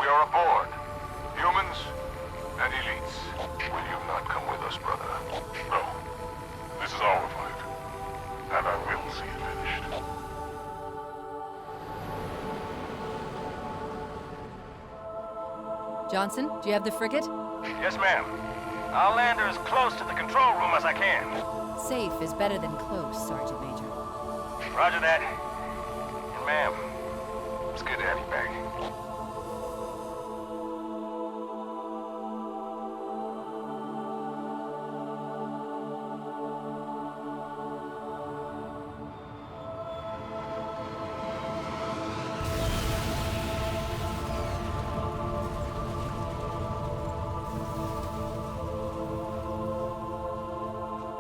We are aboard. Humans and elites. Will you not come with us, brother? No. This is our fight. And I will see it finished. Johnson, do you have the frigate? Yes, ma'am. I'll land her as close to the control room as I can. Safe is better than close, Sergeant Major. Roger that. And ma'am, let's get Daddy back.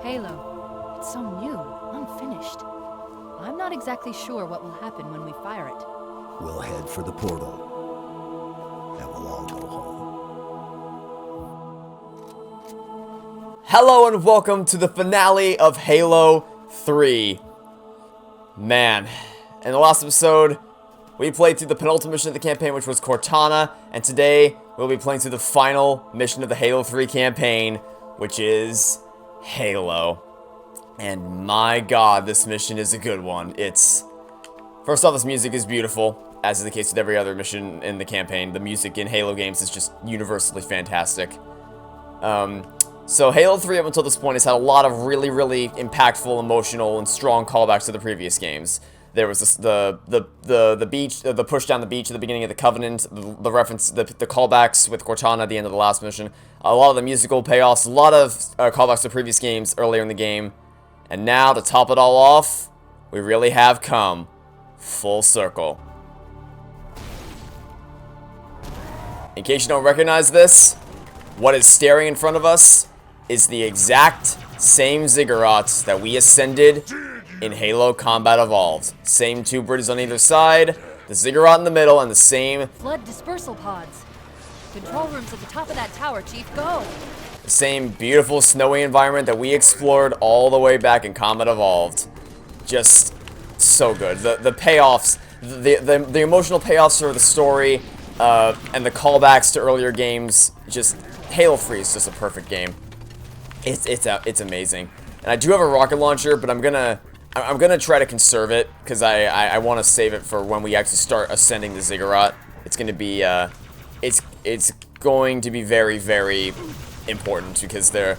Halo. It's so new, unfinished. I'm not exactly sure what will happen when we fire it. We'll head for the portal, and we'll all go home. Hello and welcome to the finale of Halo 3. Man, in the last episode, we played through the penultimate mission of the campaign, which was Cortana, and today we'll be playing through the final mission of the Halo 3 campaign, which is Halo. And my god, this mission is a good one. First off, this music is beautiful, as is the case with every other mission in the campaign. The music in Halo games is just universally fantastic. So Halo 3 up until this point has had a lot of really, really impactful, emotional, and strong callbacks to the previous games. There was the beach, the push down the beach at the beginning of the Covenant, the reference, the callbacks with Cortana at the end of the last mission, a lot of the musical payoffs, a lot of callbacks to previous games earlier in the game, and now to top it all off, we really have come full circle. In case you don't recognize this, what is staring in front of us is the exact same ziggurats that we ascended in Halo Combat Evolved. Same two bridges on either side, the ziggurat in the middle, and the same Flood dispersal pods. Control room's at the top of that tower, Chief. Go! the same beautiful snowy environment that we explored all the way back in Combat Evolved. Just so good. The payoffs, the emotional payoffs for the story, and the callbacks to earlier games. Just Halo 3 is just a perfect game. It's amazing. And I do have a rocket launcher, but I'm gonna try to conserve it because I want to save it for when we actually start ascending the ziggurat. It's gonna be it's going to be very, very important because the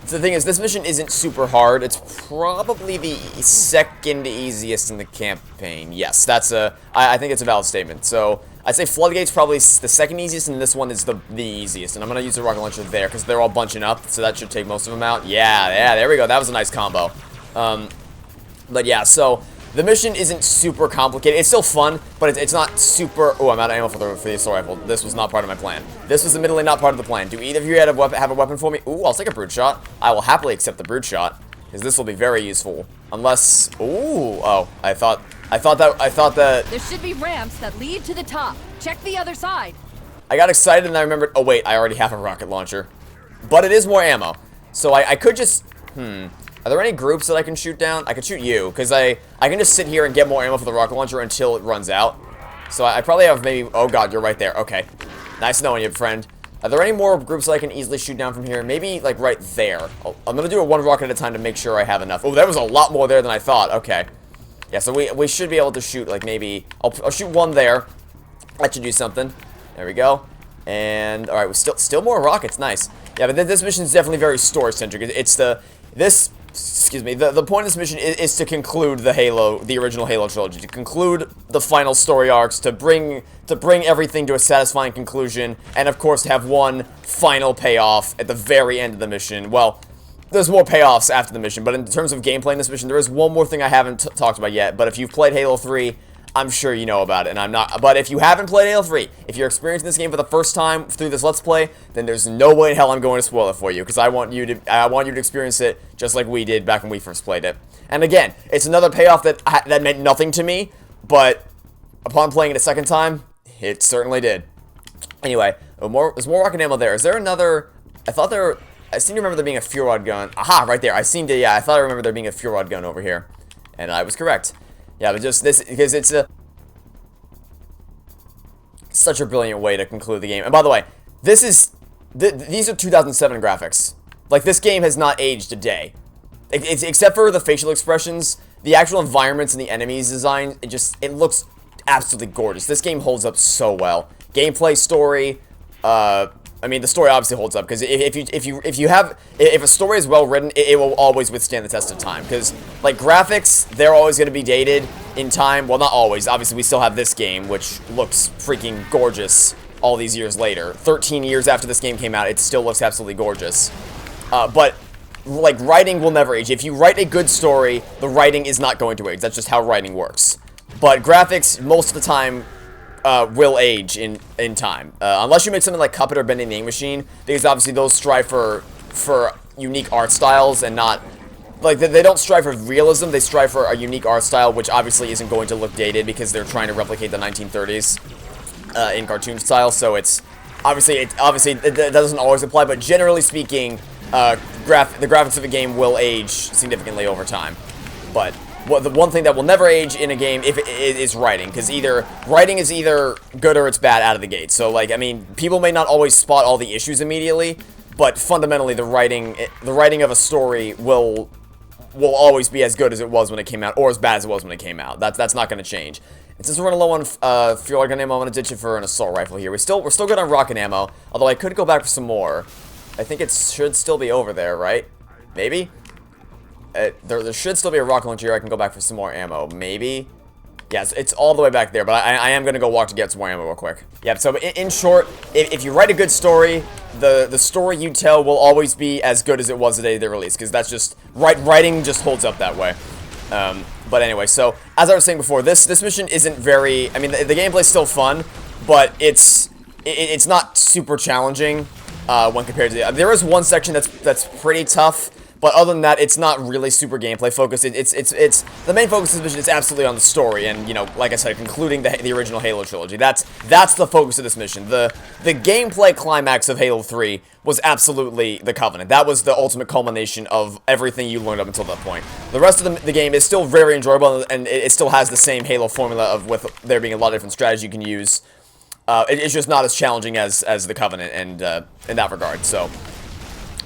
thing is, this mission isn't super hard. It's probably the second easiest in the campaign. Yes, I think it's a valid statement. So I'd say Floodgate's probably the second easiest, and this one is the easiest. And I'm gonna use the rocket launcher there because they're all bunching up, so that should take most of them out. Yeah, there we go. That was a nice combo. But yeah, so the mission isn't super complicated. It's still fun, but it's not super... Oh, I'm out of ammo for the assault rifle. This was not part of my plan. This was admittedly not part of the plan. Do either of you have a weapon for me? Ooh, I'll take a brute shot. I will happily accept the brute shot, because this will be very useful. Unless... Ooh, oh, I thought that... There should be ramps that lead to the top. Check the other side. I got excited and I remembered... Oh, wait, I already have a rocket launcher. But it is more ammo. So I could just... Are there any groups that I can shoot down? I could shoot you, because I can just sit here and get more ammo for the rocket launcher until it runs out. So I probably have maybe... Oh god, you're right there. Okay. Nice knowing you, friend. Are there any more groups that I can easily shoot down from here? Maybe, like, right there. I'm gonna do it one rocket at a time to make sure I have enough. Oh, there was a lot more there than I thought. Okay. Yeah, so we should be able to shoot, like, maybe... I'll shoot one there. That should do something. There we go. And, alright, still more rockets. Nice. Yeah, but this mission is definitely very story-centric. Excuse me, the point of this mission is to conclude the original Halo trilogy, to conclude the final story arcs, to bring everything to a satisfying conclusion, and of course to have one final payoff at the very end of the mission. Well, there's more payoffs after the mission, but in terms of gameplay in this mission, there is one more thing I haven't talked about yet, but if you've played Halo 3, I'm sure you know about it, and I'm not. But if you haven't played Halo 3, if you're experiencing this game for the first time through this Let's Play, then there's no way in hell I'm going to spoil it for you, because I want you to experience it just like we did back when we first played it. And again, it's another payoff that meant nothing to me, but upon playing it a second time, it certainly did. Anyway, there's more rocket ammo there. Is there another? I seem to remember there being a fuel rod gun. Aha, right there. I thought I remember there being a fuel rod gun over here, and I was correct. Yeah, but just this, because it's such a brilliant way to conclude the game. And by the way, these are 2007 graphics. Like, this game has not aged a day. Except for the facial expressions, the actual environments and the enemies design, it looks absolutely gorgeous. This game holds up so well. Gameplay, story, I mean, the story obviously holds up, because if a story is well written, it will always withstand the test of time. Because, like, graphics, they're always going to be dated in time. Well, not always. Obviously, we still have this game, which looks freaking gorgeous all these years later. 13 years after this game came out, it still looks absolutely gorgeous. But, like, writing will never age. If you write a good story, the writing is not going to age. That's just how writing works. But graphics, most of the time, will age in time. Unless you make something like Cuphead or Bending the Ink Machine, because obviously those strive for unique art styles and not... Like, they don't strive for realism, they strive for a unique art style, which obviously isn't going to look dated because they're trying to replicate the 1930s in cartoon style, so it's... Obviously, it doesn't always apply, but generally speaking, the graphics of a game will age significantly over time. But... well, the one thing that will never age in a game is writing, because writing is either good or it's bad out of the gate. So, like, I mean, people may not always spot all the issues immediately, but fundamentally, the writing of a story will always be as good as it was when it came out, or as bad as it was when it came out. That's not going to change. And since we're running low on fuel gun ammo, I'm going to ditch it for an assault rifle here. We're still good on rocket ammo, although I could go back for some more. I think it should still be over there, right? Maybe. There should still be a rocket launcher here. I can go back for some more ammo. Maybe? Yes, it's all the way back there, but I am going to go walk to get some more ammo real quick. Yep, so in short, if you write a good story, the story you tell will always be as good as it was the day they released, because that's just... writing just holds up that way. But anyway, so, as I was saying before, this mission isn't very... I mean, the gameplay's still fun, but it's not super challenging when compared to... there is one section that's pretty tough, but other than that, it's not really super gameplay focused. It's the main focus of this mission is absolutely on the story, and, you know, like I said, concluding the original Halo trilogy. That's the focus of this mission. The gameplay climax of Halo 3 was absolutely the Covenant. That was the ultimate culmination of everything you learned up until that point. The rest of the game is still very enjoyable, and it still has the same Halo formula of with there being a lot of different strategies you can use. It's just not as challenging as the Covenant, and in that regard. So.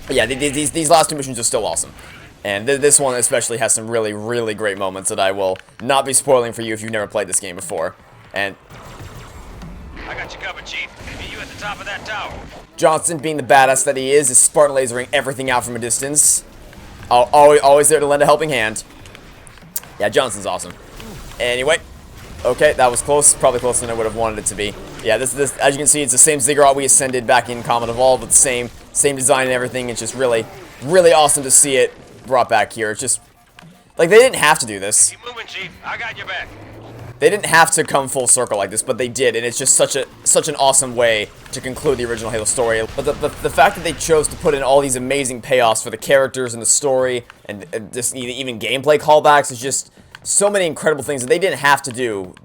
But yeah, these last two missions are still awesome. And this one especially has some really, really great moments that I will not be spoiling for you if you've never played this game before. And... I got you covered, Chief. Meet you at the top of that tower. Johnson, being the badass that he is Spartan lasering everything out from a distance. Always there to lend a helping hand. Yeah, Johnson's awesome. Anyway. Okay, that was close. Probably closer than I would have wanted it to be. Yeah, this as you can see, it's the same ziggurat we ascended back in Comet Evolved with the same design and everything. It's just really, really awesome to see it brought back here. It's just, like, they didn't have to do this. Keep moving, Chief. I got your back. They didn't have to come full circle like this, but they did, and it's just such an awesome way to conclude the original Halo story. But the fact that they chose to put in all these amazing payoffs for the characters and the story, and just even gameplay callbacks, is just so many incredible things that they didn't have to do.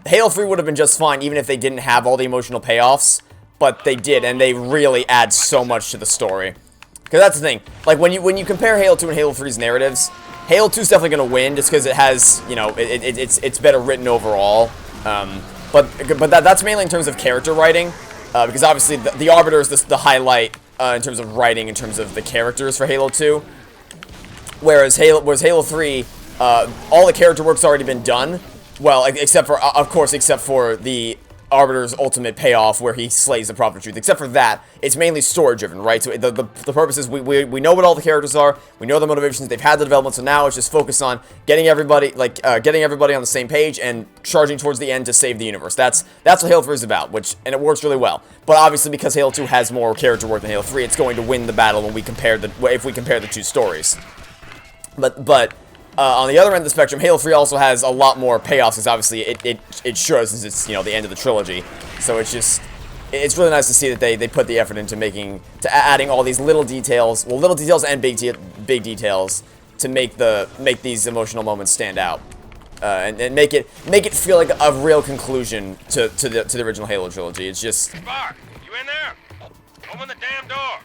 Halo 3 would have been just fine even if they didn't have all the emotional payoffs, but they did, and they really add so much to the story. Because that's the thing, like, when you compare Halo 2 and Halo 3's narratives, Halo 2 is definitely going to win just because it has, you know, it's better written overall. But that's mainly in terms of character writing, because obviously the Arbiter is the highlight in terms of writing, in terms of the characters for Halo 2. Whereas Halo 3, all the character work's already been done. Well, except for the Arbiter's ultimate payoff where he slays the Prophet of Truth. Except for that, it's mainly story-driven, right? So the purpose is we know what all the characters are, we know the motivations, they've had the development, so now it's just focused on getting everybody on the same page and charging towards the end to save the universe. That's what Halo 3 is about, and it works really well. But obviously, because Halo 2 has more character work than Halo 3, it's going to win the battle if we compare the two stories. But on the other end of the spectrum, Halo 3 also has a lot more payoffs, because obviously it shows since it's, you know, the end of the trilogy. So it's really nice to see that they put the effort into adding all these little details, little details and big details to make these emotional moments stand out, and make it feel like a real conclusion to the original Halo trilogy. It's just... Spark, you in there? Open the damn door.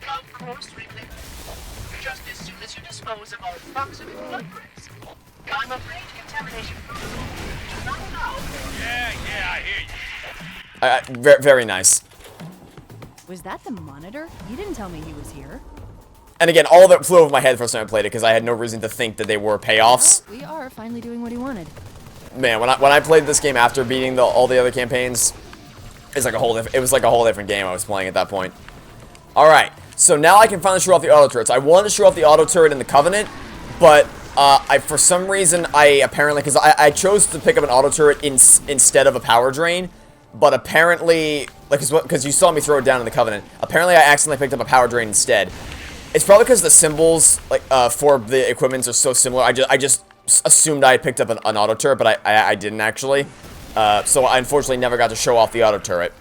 Of course, Ridley. Just as soon as you dispose of all toxic blood risk. I'm afraid contamination protocols Not now. Yeah, I hear you. Very nice. Was that the monitor? You didn't tell me he was here. And again, all of it flew over my head the first time I played it because I had no reason to think that they were payoffs. Well, we are finally doing what he wanted. Man, when I played this game after beating all the other campaigns, it was like a whole different game I was playing at that point. All right, so now I can finally show off the auto turrets. I wanted to show off the auto turret in the Covenant, but for some reason apparently because I chose to pick up an auto turret instead of a power drain, but apparently because you saw me throw it down in the Covenant, apparently I accidentally picked up a power drain instead. It's probably because the symbols for the equipments are so similar. I just assumed I had picked up an auto turret, but I didn't actually. So I unfortunately never got to show off the auto turret.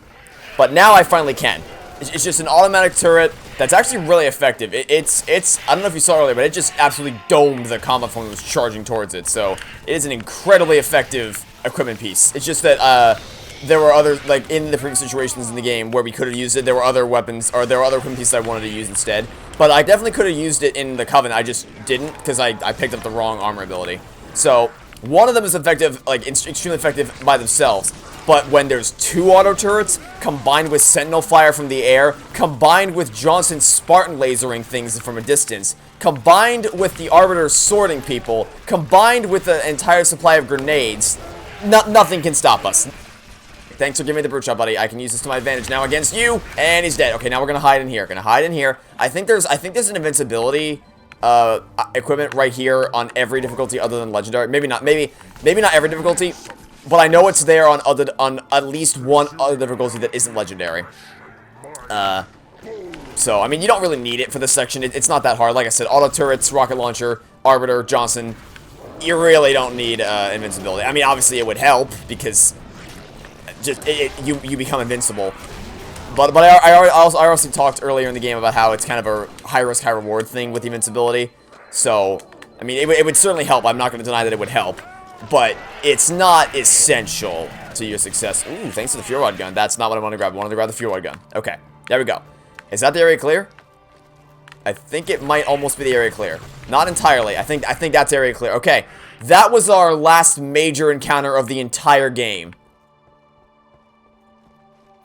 But now I finally can. It's just an automatic turret that's actually really effective. It's I don't know if you saw earlier, but it just absolutely domed the combat form that was charging towards it. So it is an incredibly effective equipment piece. It's just that there were other, like in the previous situations in the game where we could have used it, there were other weapons, or there were other equipment pieces I wanted to use instead. But I definitely could have used it in the Covenant, I just didn't, because I picked up the wrong armor ability. So, one of them is effective, like extremely effective by themselves. But when there's two auto turrets, combined with Sentinel fire from the air, combined with Johnson's Spartan lasering things from a distance, combined with the Arbiter sorting people, combined with the entire supply of grenades, nothing can stop us. Thanks for giving me the brute shot, buddy. I can use this to my advantage now against you, and he's dead. Okay, now we're gonna hide in here. Gonna hide in here. I think there's an invincibility equipment right here on every difficulty other than legendary. Maybe not every difficulty, but I know it's there on at least one other difficulty that isn't legendary. So I mean, you don't really need it for this section. It's not that hard. Like I said, auto turrets, rocket launcher, Arbiter, Johnson. You really don't need invincibility. I mean, obviously it would help because you become invincible. But I also talked earlier in the game about how it's kind of a high risk, high reward thing with the invincibility. So, I mean, it would certainly help. I'm not going to deny that it would help. But it's not essential to your success. Ooh, thanks to the Fuel Rod gun. That's not what I want to grab. I wanted to grab the Fuel Rod gun. Okay, there we go. Is that the area clear? I think it might almost be the area clear. Not entirely. I think that's area clear. Okay, that was our last major encounter of the entire game.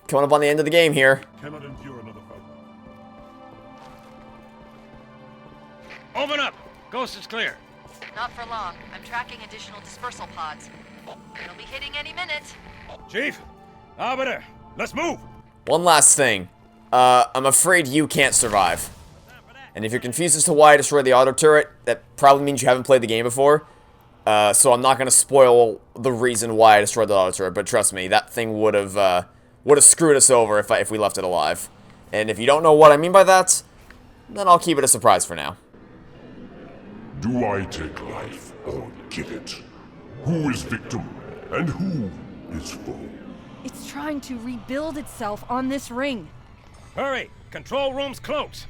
Coming up on the end of the game here. Cannot endure another fight. Open up! Ghost is clear. Not for long. I'm tracking additional dispersal pods. They'll be hitting any minute. Chief! Arbiter! Let's move! One last thing. I'm afraid you can't survive. And if you're confused as to why I destroyed the auto turret, that probably means you haven't played the game before. So I'm not going to spoil the reason why I destroyed the auto turret, but trust me, that thing would have screwed us over if we left it alive. And if you don't know what I mean by that, then I'll keep it a surprise for now. Do I take life or give it? Who is victim and who is foe? It's trying to rebuild itself on this ring. Hurry! Control room's close!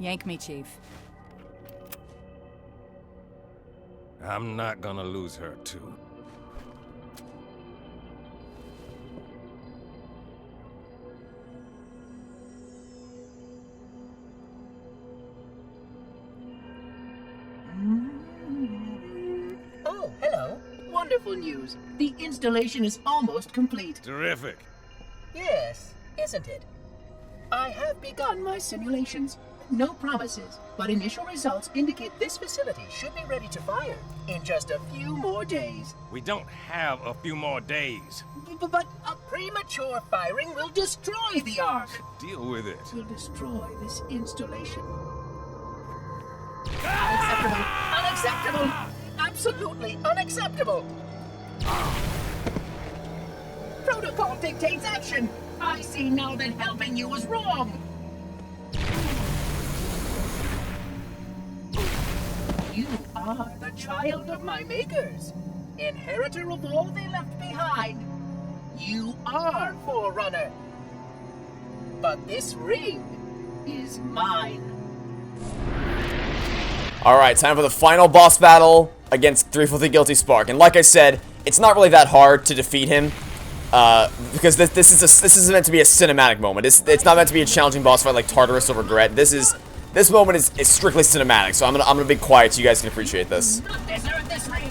Yank me, Chief. I'm not gonna lose her, too. Oh, hello. Wonderful news. The installation is almost complete. Terrific. Yes, isn't it? I have begun my simulations. No promises, but initial results indicate this facility should be ready to fire in just a few more days. We don't have a few more days. But a premature firing will destroy the Ark. Deal with it. Will destroy this installation. Unacceptable! Unacceptable! Absolutely unacceptable! Protocol dictates action! I see now that helping you was wrong! You are the child of my makers, inheritor of all they left behind. You are Forerunner. but this ring is mine. Alright, time for the final boss battle against 350 Guilty Spark. And like I said, it's not really that hard to defeat him. Because this is meant to be a cinematic moment. It's not meant to be a challenging boss fight like Tartarus or Regret. This moment is strictly cinematic, so I'm gonna be quiet so you guys can appreciate this. Do not desert this ring.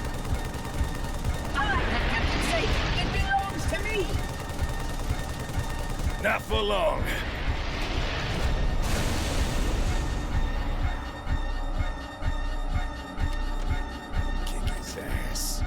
I have kept it safe. It belongs to me. Not for long. Kick his ass.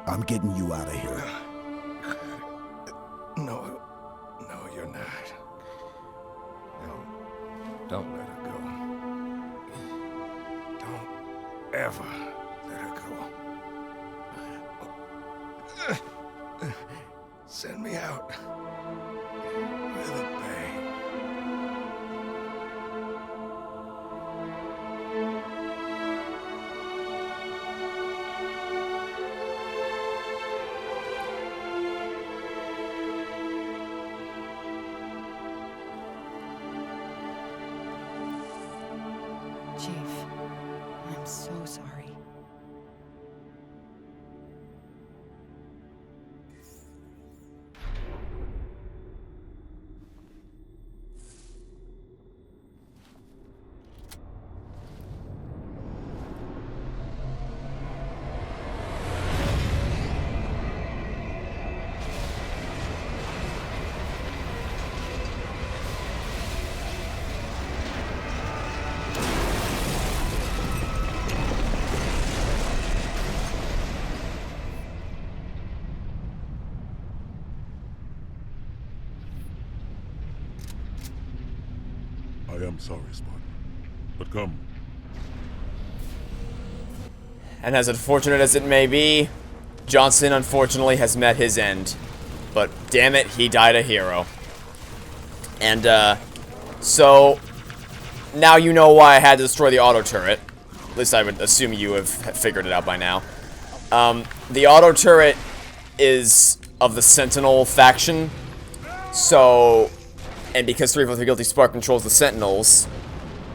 I'm getting you out of here. No, you're not. No, don't let her go. Don't ever let her go. Send me out with a bang. Chief, I'm so sorry. I am sorry, Spot. But come. And as unfortunate as it may be, Johnson unfortunately has met his end. But damn it, he died a hero. And so now you know why I had to destroy the auto turret. At least I would assume you have figured it out by now. The auto turret is of the Sentinel faction. So, and because 343 Guilty Spark controls the Sentinels,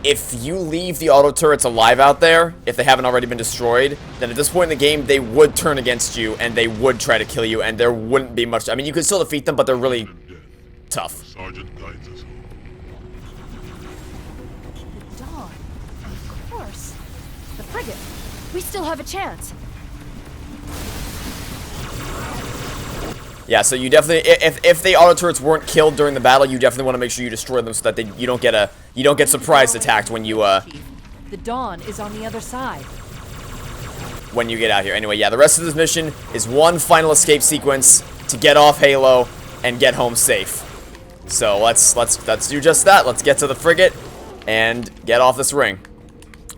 if you leave the auto turrets alive out there, if they haven't already been destroyed, then at this point in the game, they would turn against you, and they would try to kill you, and there wouldn't be much. I mean, you could still defeat them, but they're really tough. Sergeant guides us. The Dawn. Of course. The frigate. We still have a chance. Yeah, so you definitely, if the auto turrets weren't killed during the battle, you definitely want to make sure you destroy them so that you don't get surprise attacked when you The Dawn is on the other side. when you get out here. Anyway, yeah, the rest of this mission is one final escape sequence to get off Halo and get home safe. So let's do just that. Let's get to the frigate and get off this ring.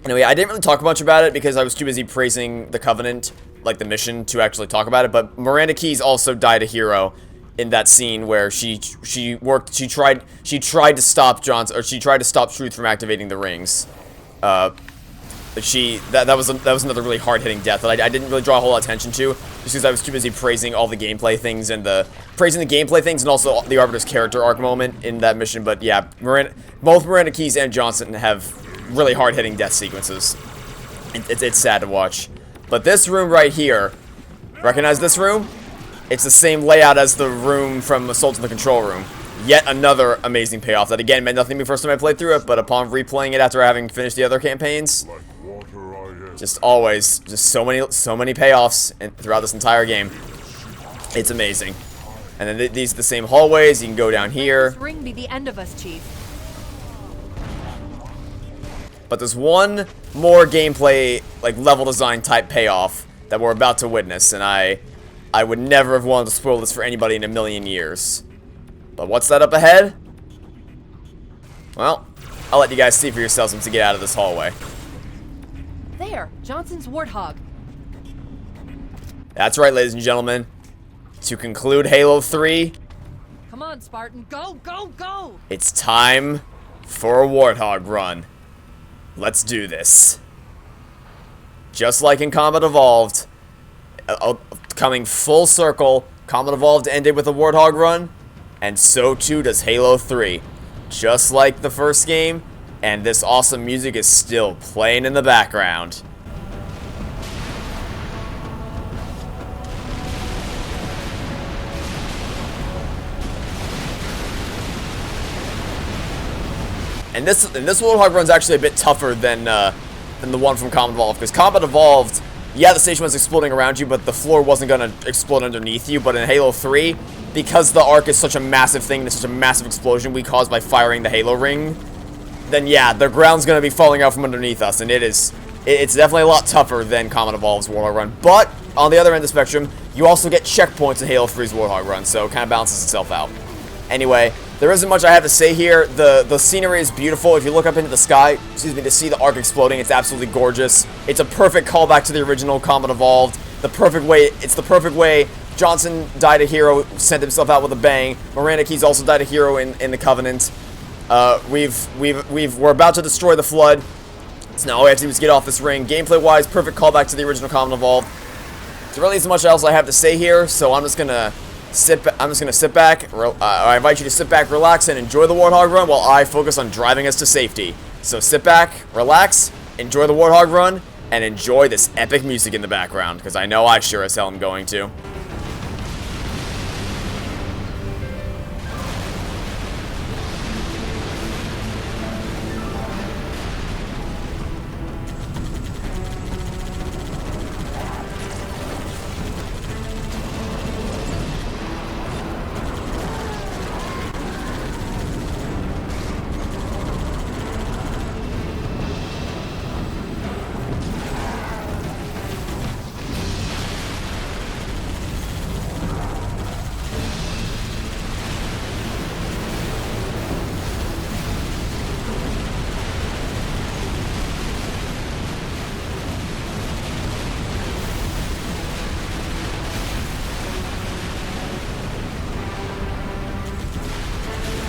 Anyway, I didn't really talk much about it because I was too busy praising the Covenant, like the mission, to actually talk about it. But Miranda Keyes also died a hero in that scene where she tried to stop she tried to stop Truth from activating the rings. That was another really hard-hitting death that I didn't really draw a whole lot of attention to, just because I was too busy praising all the gameplay things and also the Arbiter's character arc moment in that mission. But yeah, both Miranda Keyes and Johnson have really hard-hitting death sequences. It's sad to watch. But this room right here, recognize this room? It's the same layout as the room from Assault on the Control Room. Yet another amazing payoff that, again, meant nothing to me the first time I played through it, but upon replaying it after having finished the other campaigns, just always, just so many payoffs throughout this entire game. It's amazing. And then these are the same hallways. You can go down here. This ring be the end of us, Chief. But there's one more gameplay, like, level design type payoff that we're about to witness, and I would never have wanted to spoil this for anybody in a million years. But what's that up ahead? Well, I'll let you guys see for yourselves once you get out of this hallway. There, Johnson's Warthog. That's right, ladies and gentlemen. To conclude Halo 3, Come on, Spartan, go, go, go! it's time for a Warthog run. Let's do this. Just like in Combat Evolved, coming full circle, Combat Evolved ended with a Warthog run, and so too does Halo 3. Just like the first game, and this awesome music is still playing in the background. And this Warthog run's actually a bit tougher than the one from Combat Evolved, because Combat Evolved, yeah, the station was exploding around you, but the floor wasn't gonna explode underneath you. But in Halo 3, because the arc is such a massive thing, it's such a massive explosion we caused by firing the Halo ring, then yeah, the ground's gonna be falling out from underneath us, and it's definitely a lot tougher than Combat Evolved's Warthog run. But on the other end of the spectrum, you also get checkpoints in Halo 3's Warthog run, so it kind of balances itself out. Anyway, there isn't much I have to say here. The scenery is beautiful. If you look up into the sky, to see the arc exploding, it's absolutely gorgeous. It's a perfect callback to the original Combat Evolved. It's the perfect way. Johnson died a hero, sent himself out with a bang. Miranda Keyes also died a hero in the Covenant. We're about to destroy the Flood. So now all we have to do is get off this ring. Gameplay-wise, perfect callback to the original Combat Evolved. There really isn't much else I have to say here, so I'm just gonna sit back. I invite you to sit back, relax, and enjoy the Warthog run while I focus on driving us to safety. So sit back, relax, enjoy the Warthog run, and enjoy this epic music in the background, because I know I sure as hell am going to.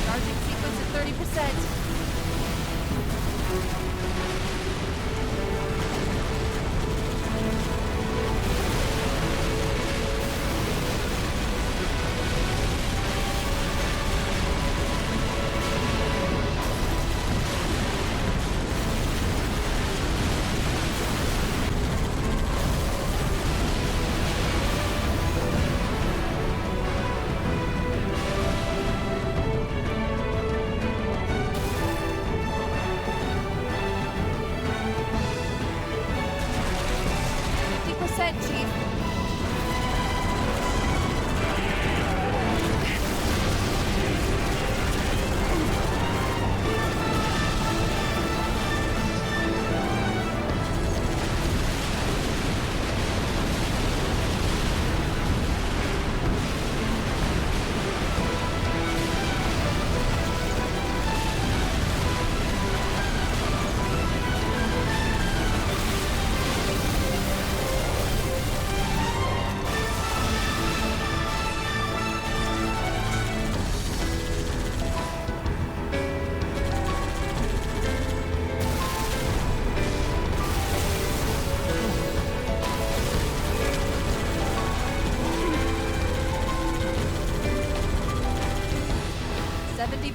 Charging sequence at 30%. Chief.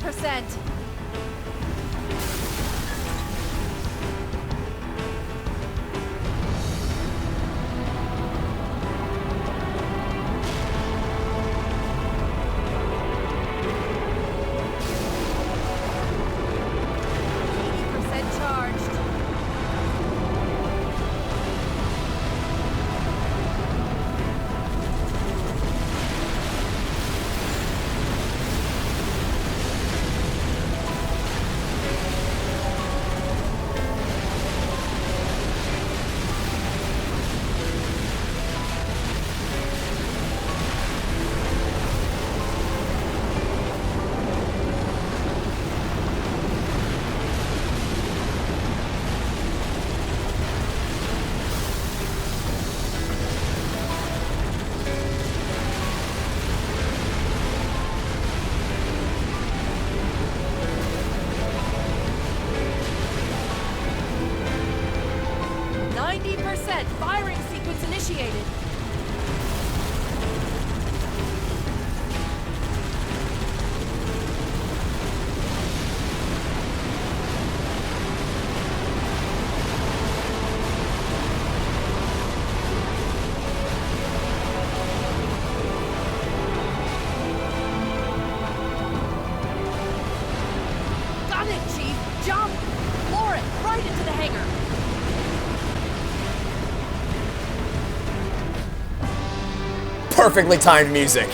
%. Charged. initiated. Got it, Chief! Jump! Floor it! Right into the hangar! Perfectly timed music.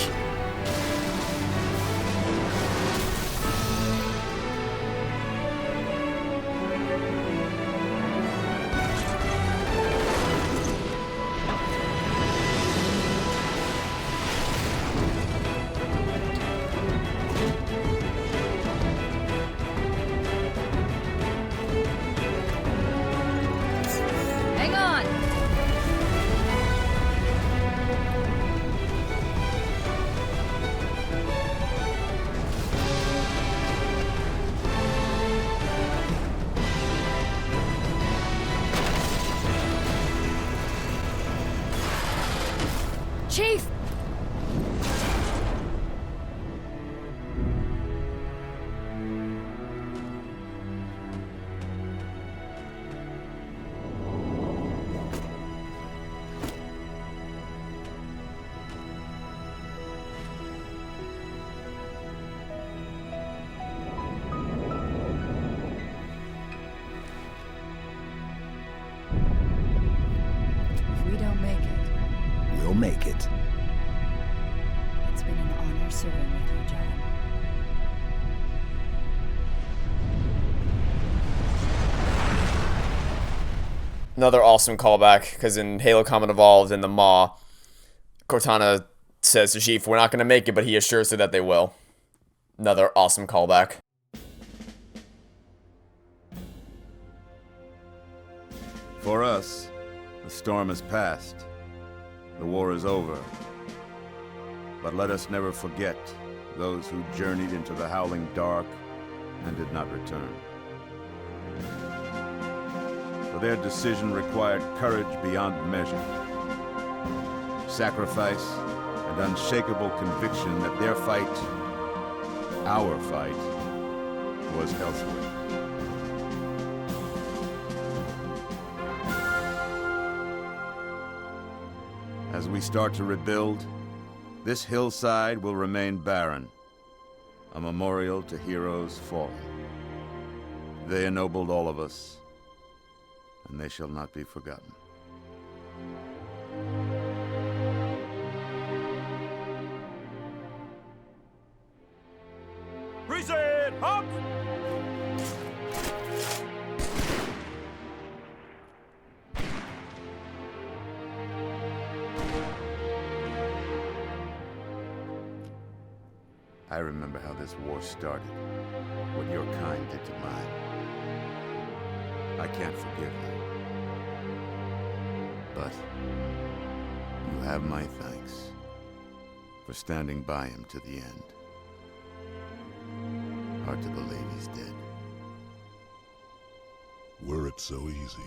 Hang on! Chief! If we don't make it, We'll make it. it's been an honor serving with you, John. Another awesome callback, because in Halo Combat Evolved in the Maw, Cortana says to Chief, we're not going to make it, but he assures her that they will. Another awesome callback. For us, the storm has passed. The war is over. But let us never forget those who journeyed into the howling dark and did not return. For their decision required courage beyond measure, sacrifice, and unshakable conviction that their fight, our fight, was elsewhere. As we start to rebuild, this hillside will remain barren, a memorial to heroes fallen. They ennobled all of us, and they shall not be forgotten. Present! Up! I remember how this war started, what your kind did to mine. I can't forgive you. But you have my thanks for standing by him to the end. Hard to believe he's dead. Were it so easy.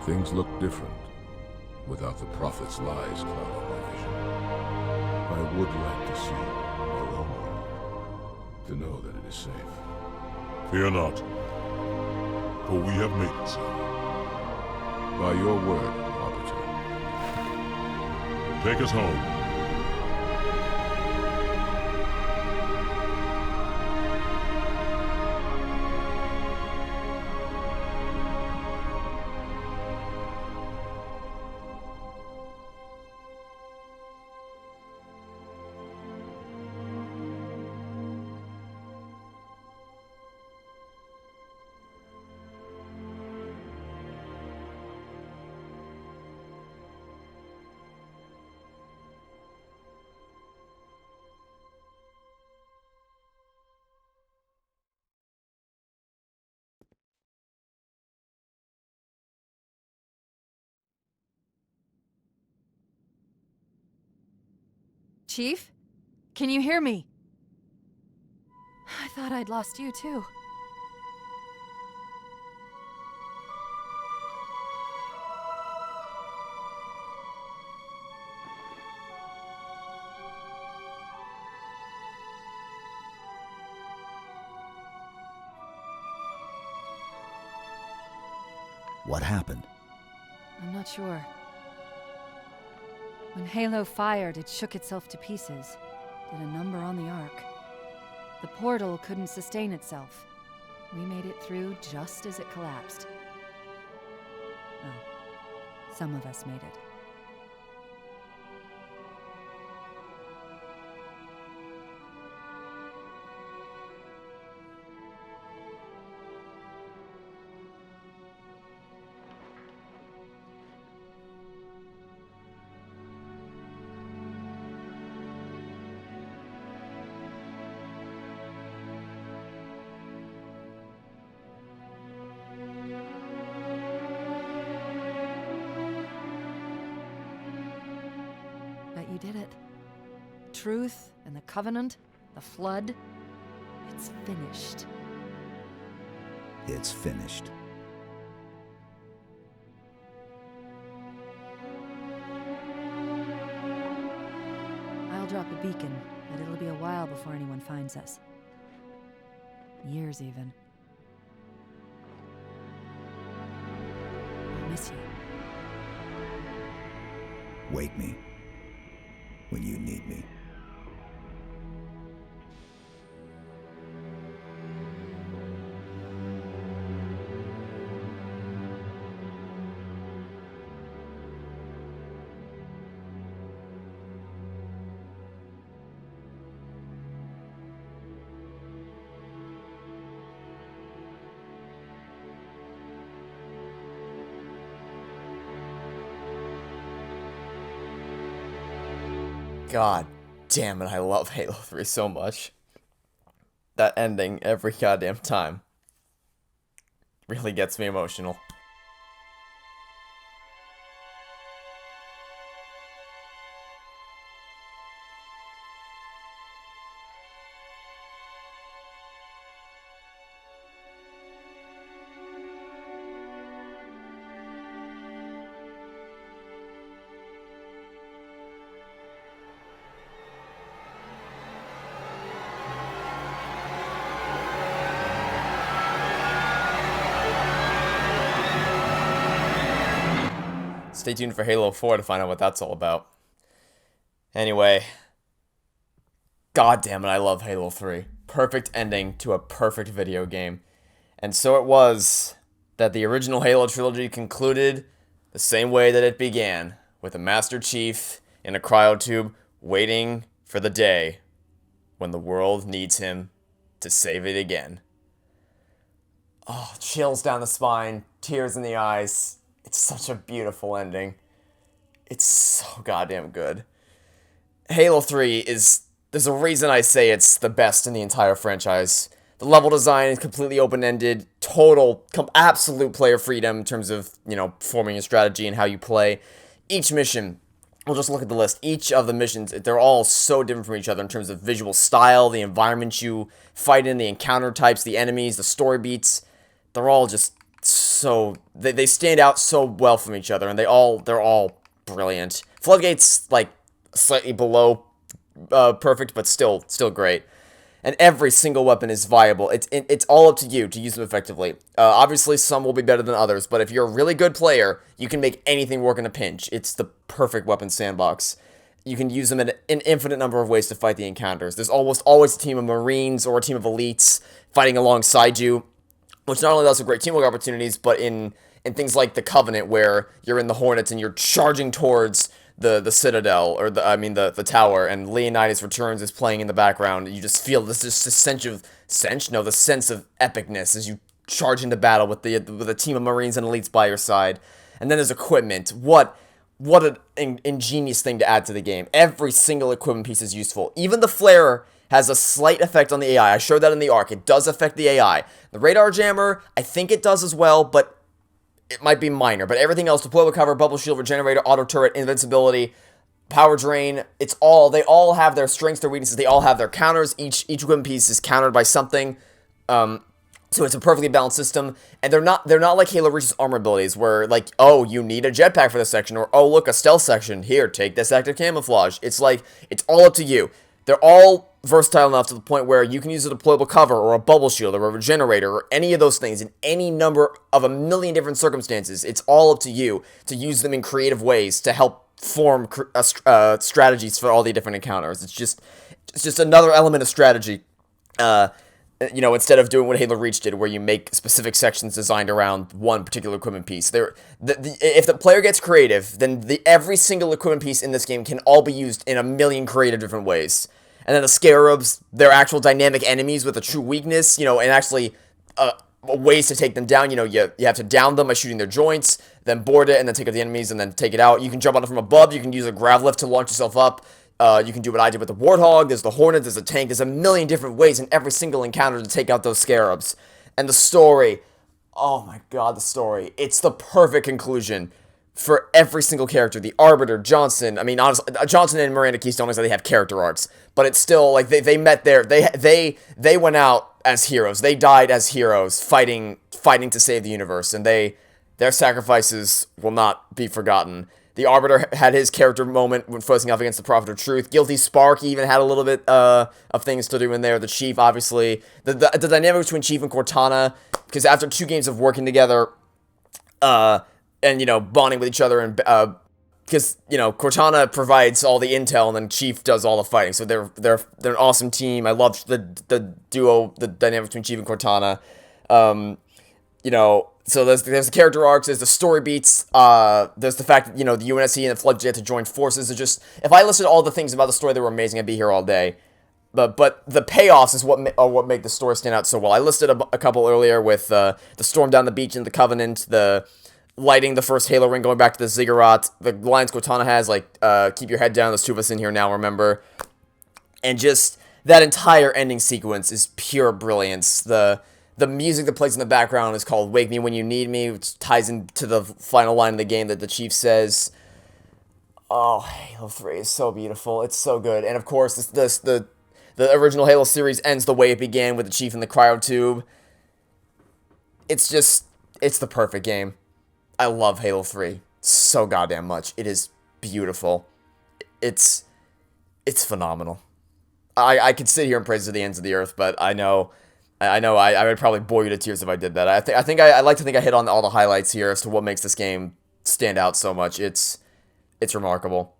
Things look different without the prophet's lies clouding my vision. I would like to see our own world, to know that it is safe. Fear not, for we have made it so. By your word, Arbiter. Take us home. Chief? Can you hear me? I thought I'd lost you too. What happened? I'm not sure. When Halo fired, it shook itself to pieces. Did a number on the Ark. The portal couldn't sustain itself. We made it through just as it collapsed. Oh, some of us made it. But you did it. Truth and the Covenant, the Flood, it's finished. It's finished. I'll drop a beacon, but it'll be a while before anyone finds us. Years, even. I'll miss you. Wake me when you need me. God damn it, I love Halo 3 so much. That ending every goddamn time really gets me emotional. Stay tuned for Halo 4 to find out what that's all about. Anyway, god damn it, I love Halo 3. Perfect ending to a perfect video game. And so it was that the original Halo trilogy concluded the same way that it began, with a Master Chief in a cryotube waiting for the day when the world needs him to save it again. Oh, chills down the spine, tears in the eyes. It's such a beautiful ending. It's so goddamn good. Halo 3 there's a reason I say it's the best in the entire franchise. The level design is completely open-ended, absolute player freedom in terms of, forming a strategy and how you play. Each mission, we'll just look at the list. Each of the missions, they're all so different from each other in terms of visual style, the environment you fight in, the encounter types, the enemies, the story beats. They're all just so they stand out so well from each other, and they're all brilliant. Floodgate's like slightly below perfect, but still great. And every single weapon is viable. It's all up to you to use them effectively. Obviously, some will be better than others, but if you're a really good player, you can make anything work in a pinch. It's the perfect weapon sandbox. You can use them in an infinite number of ways to fight the encounters. There's almost always a team of Marines or a team of elites fighting alongside you, which not only allows for great teamwork opportunities, but in things like the Covenant, where you're in the Hornets and you're charging towards the Citadel, or the tower, and Leonidas Returns is playing in the background. You just feel the sense of epicness as you charge into battle with a team of Marines and elites by your side. And then there's equipment. What an ingenious thing to add to the game. Every single equipment piece is useful. Even the flare has a slight effect on the AI. I showed that in the Ark. It does affect the AI. The radar jammer, I think it does as well, but it might be minor. But everything else, deploy, recover, bubble shield, regenerator, auto turret, invincibility, power drain. They all have their strengths, their weaknesses, they all have their counters. Each equipment piece is countered by something. So it's a perfectly balanced system, and they're not like Halo Reach's armor abilities, where like, oh, you need a jetpack for this section, or oh, look, a stealth section. Here, take this active camouflage. It's like, it's all up to you. They're all versatile enough to the point where you can use a deployable cover, or a bubble shield, or a regenerator, or any of those things in any number of a million different circumstances. It's all up to you to use them in creative ways to help form strategies for all the different encounters. It's just another element of strategy. You know, instead of doing what Halo Reach did, where you make specific sections designed around one particular equipment piece. If the player gets creative, then every single equipment piece in this game can all be used in a million creative different ways. And then the Scarabs, they're actual dynamic enemies with a true weakness, you know, and actually ways to take them down. You know, you have to down them by shooting their joints, then board it, and then take out the enemies, and then take it out. You can jump on it from above, you can use a grav lift to launch yourself up. You can do what I did with the Warthog, there's the Hornet, there's the tank, there's a million different ways in every single encounter to take out those Scarabs. And the story, oh my god, the story. It's the perfect conclusion for every single character. The Arbiter, Johnson, I mean, honestly, Johnson and Miranda Keys don't necessarily have character arcs, but it's still, like, they met there, they went out as heroes, they died as heroes, fighting to save the universe, and their sacrifices will not be forgotten. The Arbiter had his character moment when facing off against the Prophet of Truth. Guilty Spark even had a little bit of things to do in there. The Chief, obviously. The dynamic between Chief and Cortana, because after 2 games of working together, and, you know, bonding with each other, and because, you know, Cortana provides all the intel, and then Chief does all the fighting. So they're an awesome team. I love the duo, the dynamic between Chief and Cortana. You know, so there's the character arcs, there's the story beats, there's the fact that, you know, the UNSC and the Flood Jet to join forces. It's just, if I listed all the things about the story that were amazing, I'd be here all day. But the payoffs is what make the story stand out so well. I listed a couple earlier with the storm down the beach in the Covenant, the lighting the first Halo ring, going back to the Ziggurat, the lines Cortana has, like, keep your head down, there's 2 of us in here now, remember. And just, that entire ending sequence is pure brilliance. The music that plays in the background is called Wake Me When You Need Me, which ties into the final line of the game that the Chief says. Oh, Halo 3 is so beautiful. It's so good. And of course, the original Halo series ends the way it began, with the Chief in the cryotube. It's the perfect game. I love Halo 3 so goddamn much. It is beautiful. It's phenomenal. I could sit here and praise it to the ends of the earth, but I know I would probably bore you to tears if I did that. I like to think I hit on all the highlights here as to what makes this game stand out so much. It's remarkable.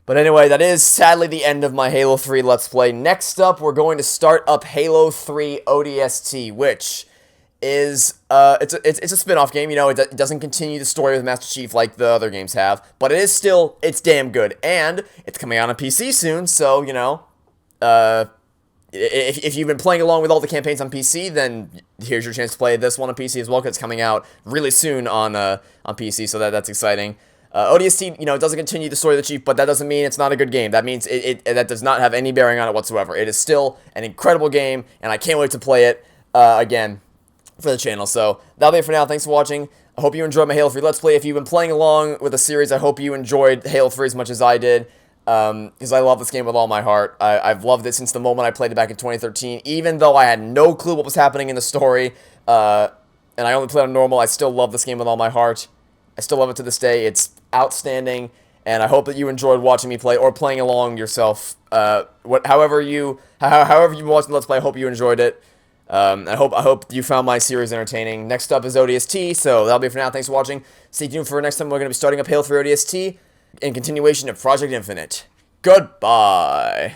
But anyway, that is sadly the end of my Halo 3 Let's Play. Next up, we're going to start up Halo 3 ODST, which is it's a spin-off game. You know, it doesn't continue the story with Master Chief like the other games have, but it's damn good, and it's coming out on PC soon. So, you know, if you've been playing along with all the campaigns on PC, then here's your chance to play this one on PC as well, because it's coming out really soon on PC, so that's exciting. ODST, you know, it doesn't continue the story of the Chief, but that doesn't mean it's not a good game. That means that does not have any bearing on it whatsoever. It is still an incredible game, and I can't wait to play it again for the channel. So that'll be it for now. Thanks for watching. I hope you enjoyed my Halo 3 Let's Play. If you've been playing along with the series, I hope you enjoyed Halo 3 as much as I did. Because I love this game with all my heart. I've loved it since the moment I played it back in 2013. Even though I had no clue what was happening in the story, and I only played on normal, I still love this game with all my heart. I still love it to this day. It's outstanding, and I hope that you enjoyed watching me play or playing along yourself. However you watched the Let's Play, I hope you enjoyed it. I hope you found my series entertaining. Next up is ODST, so that'll be it for now. Thanks for watching. Stay tuned for next time. We're going to be starting up Halo 3 ODST in continuation of Project Infinite. Goodbye.